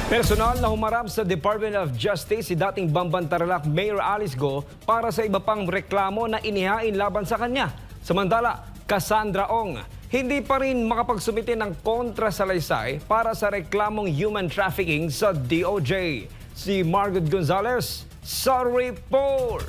Personal na humarap sa Department of Justice si dating Bamban Tarlac Mayor Alice Go para sa iba pang reklamo na inihain laban sa kanya. Samantala, Cassandra Ong hindi pa rin makapagsumite ng kontrasalaysay para sa reklamong human trafficking sa DOJ. Si Margaret Gonzalez sa report.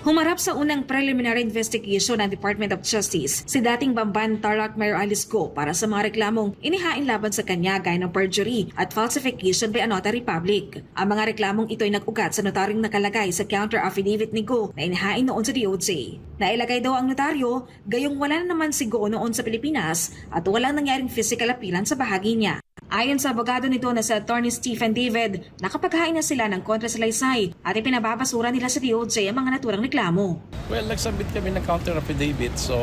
Humarap sa unang preliminary investigation ng Department of Justice si dating Bamban Tarlac Mayor Alice Go para sa mga reklamong inihain laban sa kanya gaya ng perjury at falsification by a notary public. Ang mga reklamong ito ay nag-ugat sa notaryong nakalagay sa counter affidavit ni Go na inihain noon sa DOJ. Nailagay daw ang notaryo gayong wala na naman si Go noon sa Pilipinas at walang nangyaring physical appearance sa bahagi niya. Ayon sa abogado nito na si Attorney Stephen David, nakapaghain na sila ng kontrasalaysay at ipinababasura nila sa DOJ ang mga naturang reklamo. Well, nagsubmit kami ng counter affidavit, so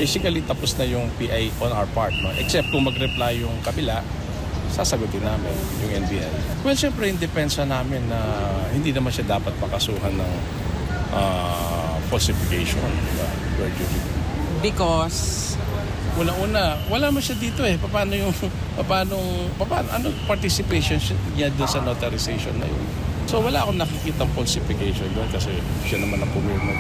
basically tapos na yung PI on our part. No? Except kung mag-reply yung kabila, sasagutin namin yung NBI. Well, syempre yung depensa namin na hindi naman siya dapat makasuhan ng falsification. Perjury. Because Una-una, wala mo siya dito eh. Paano ano participation niya doon sa notarization na yun? So wala akong nakikitang falsification doon kasi siya naman ang pumirma.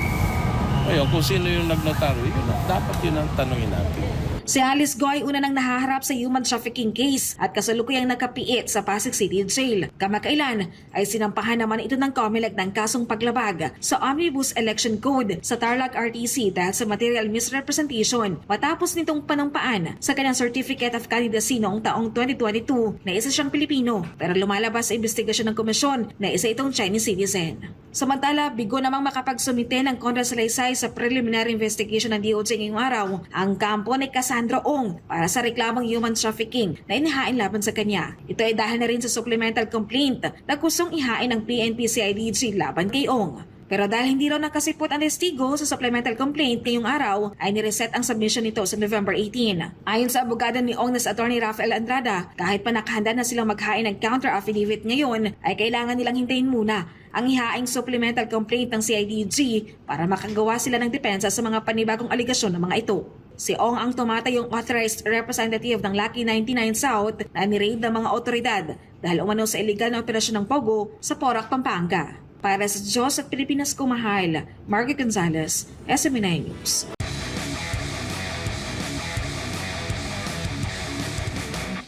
Ngayon, kung sino yung nag-notary, dapat yun ang tanungin natin. Si Alice Go ay una nang nahaharap sa human trafficking case at kasalukuyang nakapiit sa Pasig City Jail. Kamakailan ay sinampahan naman ito ng COMELEC ng kasong paglabag sa Omnibus Election Code sa Tarlac RTC dahil sa material misrepresentation matapos nitong panumpaan sa kanyang Certificate of Candidacy noong taong 2022 na isa siyang Pilipino pero lumalabas sa investigasyon ng komisyon na isa itong Chinese citizen. Samantala, bigo namang makapagsumite ng kontrasalaysay sa preliminary investigation ng DOJ ngayong araw ang kampo ni Cassandra Ong para sa reklamong human trafficking na inihain laban sa kanya. Ito ay dahil na rin sa supplemental complaint na kusong ihain ng PNP-CIDG laban kay Ong. Pero dahil hindi raw nakasipot ang testigo sa supplemental complaint ngayong araw, ay nireset ang submission nito sa November 18. Ayon sa abogado ni Ong na si Attorney Rafael Andrada, kahit pa nakahanda na silang maghain ng counter affidavit ngayon, ay kailangan nilang hintayin muna ang ihaing supplemental complaint ng CIDG para makagawa sila ng depensa sa mga panibagong aligasyon ng mga ito. Si Ong ang tumatayong authorized representative ng Lucky 99 South na niraid ng mga otoridad dahil umano sa illegal na operasyon ng Pogo sa Porac, Pampanga. Para sa Diyos at Pilipinas Kumahal, Margaret Gonzalez, SMNI News.